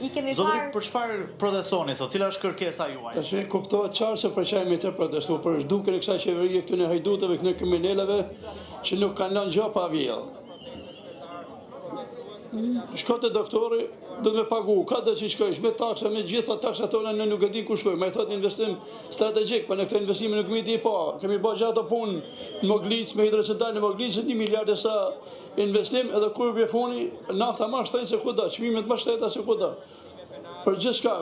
Zotëri, për çfarë protestoni sot? Cila është kërkesa juaj? Tash kuptohet qartë se për çfarë me të protestu, për zhdukjen e kësaj qeverie këtyre hajdutëve, këtyre kriminalëve që nuk kanë lënë gjë pa vjedh. Shko te doktori, do të më pagu, ka të që shkojsh, me taksa, me gjitha taksat tona në nuk e di ku shkojmë, ai thotë investim strategjik, por në këtë investim nuk mi di pa. Kemi bërë gjatë punë në Moglic, me hidrocentralën në Moglic, 1 miliard sa investim, edhe kur vje funi, nafta më shtrenjtë se kudo, çmimet më shtrenjta se kudo. Për gjithçka,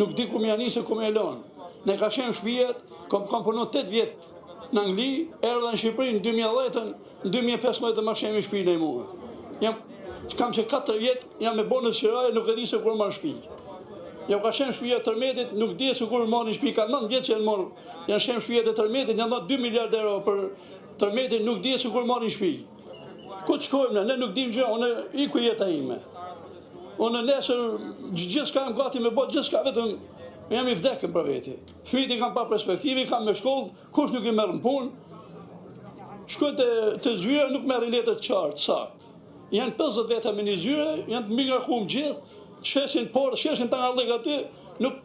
nuk di ku më janë nisë, ku më lën. Ne ka shem shtëpiat, kam punuar 8 vjet në Angli, erdha në Shqipëri në 2010, në 2015 të më shemi shtëpinë e mua. Kam që 4 vjet, jam me bonus qiraj, nuk e di se kur marr shtëpi. Ja ka shem shtëpia e tërmetit, nuk di se kur marrin shtëpi, ka 9 vjet që janë shem shtëpia e tërmetit, janë dhënë 2 miliard euro për tërmetin, nuk di se kur marrin shtëpi. Ku të shkojmë ne nuk dim gjë, unë iku jeta ime. Unë nesër gjithçka jam gati me bë gjithçka, vetëm jam i vdekën për veti. Fëmijët kanë pa perspektivë, kanë me shkollë, kush nuk i merr në punë. Shkojnë te zyra, nuk merrin letër të qartë, saktë. Janë 50 veta me një zyre, janë të migrakuar gjithë, shesin por, shesin të ngarllik aty, nuk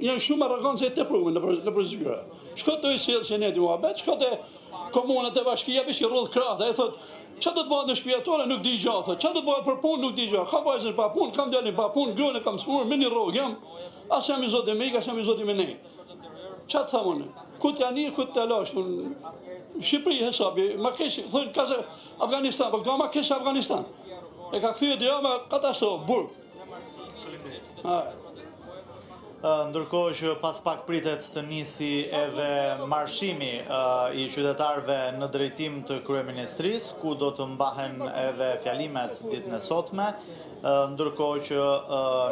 janë shumë arrogancë e tepruar nëpër zyra. Shko te Seneti muhabet, shko te komunat e bashkia, veç i rrodh krahë, ai thotë, çfarë do të bëhet në shtëpi tona, nuk di gjë, thotë, çfarë do të bëhet për punë, nuk di gjë. Ka vajzën pa punë, kam djalin pa punë, gruan e kam smur me një rrogë jam. As jam i zotë me, as jam i zotë me ne. Çfarë thamun? Ku të janë, ku të lash, Shqipëri hesabi, ma kesh, thonë kazë Afganistan, po këto ma kesh Afganistan. E ka kthyer dhe me katastrofë, burg. Ndërkohë që pas pak pritet të nisi edhe marshimi I qytetarëve në drejtim të kryeministrisë, ku do të mbahen edhe fjalimet ditën e sotme, ndërkohë që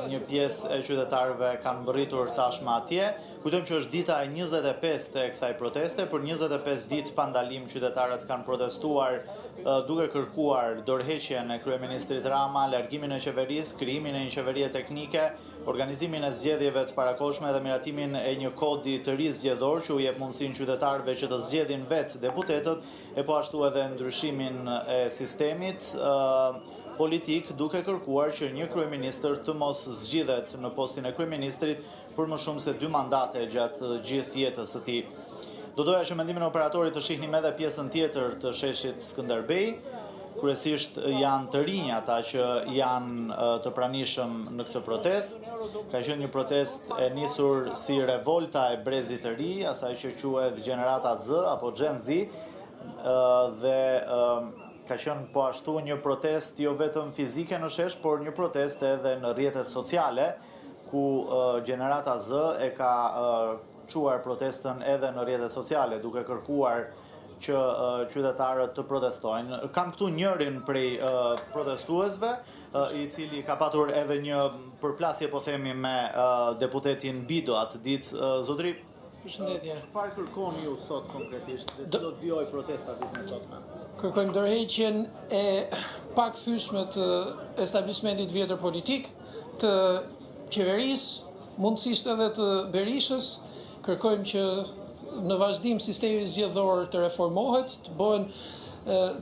një pjesë e qytetarëve kanë mbërritur tashmë atje. Kujtojmë që është dita e 25 e kësaj proteste, për 25 ditë pa ndalim qytetarët kanë protestuar duke kërkuar dorëheqjen e kryeministrit Rama, largimin e qeverisë, krijimin e një qeverie teknike, organizimin e zgjedhjeve të parakohshme dhe miratimin e një kodi të ri zgjedhor që u jep mundësinë qytetarëve që të zgjedhin vetë deputetët, e po ashtu edhe ndryshimin e sistemit politik, duke kërkuar që një kryeministër të mos zgjidhet në postin e kryeministrit për më shumë se 2 mandate gjatë gjithë jetës së tij. Do doja që mendimin e operatorit të shihnim edhe pjesën tjetër të sheshit Skënderbej. Kryesisht janë të rinj ata që janë të pranishëm në këtë protest. Ka qenë një protest e nisur si revolta e brezit të ri, asaj që quhet Gjenerata Z apo Gen Z, dhe ka qenë po ashtu një protest jo vetëm fizike në shesh, por një protest edhe në rrjetet sociale, ku Gjenerata Z e ka quar protestën edhe në rrjetet sociale, duke kërkuar që qytetarët të protestojnë. Kam këtu njërin prej protestuesve, I cili ka patur edhe një përplasje, po themi, me deputetin Bido atë ditë. Zotëri, Përshëndetje. Çfarë kërkoni ju sot konkretisht dhe si do të vijojë protesta ditën e sotme? Kërkojmë dorëheqjen e pakthyeshme të establishmentit vjetër politik, të qeverisë, mundësisht edhe të Berishës. Kërkojmë që në vazhdim sistemi zgjedhor të reformohet, të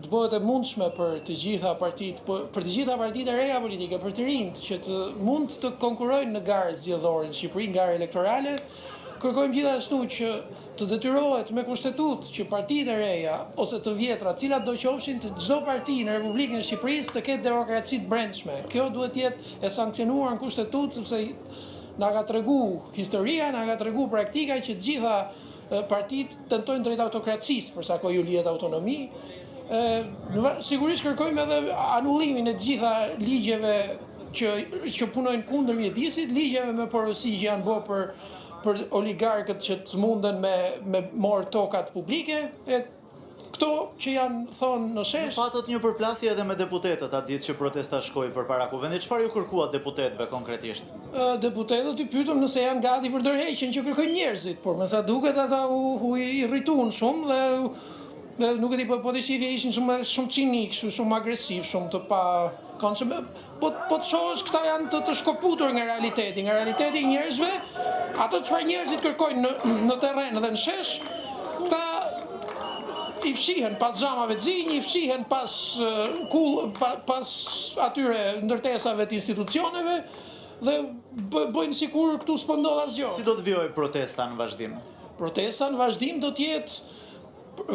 bëhet e mundshme për të gjitha partitë e reja politike, për të rinjt që të mund të konkurrojnë në garë zgjedhore në Shqipëri, garë elektorale. Kërkojmë gjithashtu që të detyrohet me kushtetutë që partitë e reja ose të vjetra, cilat do qofshin, të çdo parti në Republikën e Shqipërisë të ketë demokraci të brendshme. Kjo duhet të jetë e sankcionuar në kushtetutë, sepse na ka tregu historia, na ka tregu praktika që të gjitha partitë tentojnë drejt autokracisë, për sa kohë ju lihet autonomi. Sigurisht kërkojmë edhe anullimin e të gjitha ligjeve që punojnë kundër mjedisit, ligjeve me porosi që janë bërë për oligarkët që të munden me morë tokat publike, këto që janë thonë në shesh. Patët një përplasje edhe me deputetët atë ditë që protesta shkoi përpara kuvendit. Çfarë ju kërkuat deputetëve konkretisht? Deputetët I pyetëm nëse janë gati për dorëheqjen që kërkojnë njerëzit, por me sa duket ata u irrituan shumë dhe nuk e di, po të shifje ishin shumë cinik, shumë agresiv, shumë të pa konshëm. Po të shohësh këta janë të shkoputur nga realiteti I njerëzve, ato çfarë njerëzit kërkojnë në terren dhe në shesh, këta I fshihen pas xhamave të zinj, I fshihen pas atyre ndërtesave të institucioneve, dhe bëjnë sikur këtu s'po ndodh asgjë. Si do të vijojë protesta në vazhdim? Protesta në vazhdim do të jetë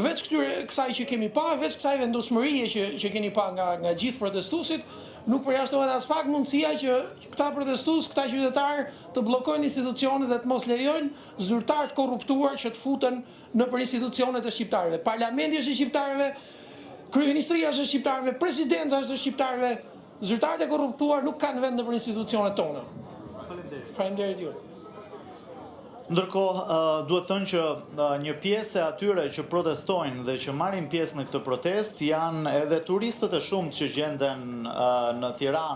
veç kësaj që kemi pa, veç kësaj vendosmërie që keni pa nga gjithë protestuesit, nuk përjashtohet as pak mundësia që këta protestues, këta qytetarë të bllokojnë institucionet dhe të mos lejojnë zyrtar të korruptuar që të futen nëpër institucionet e shqiptarëve. Parlamenti është i shqiptarëve, kryeministria është e shqiptarëve, presidenca është e shqiptarëve, zyrtarët e korruptuar nuk kanë vend nëpër institucionet tona. Faleminderit ju. Ndërkohë, duhet thënë që një pjesë e atyre që protestojnë dhe që marrin pjesë në këtë protest janë edhe turistët e shumtë që gjenden në Tiranë.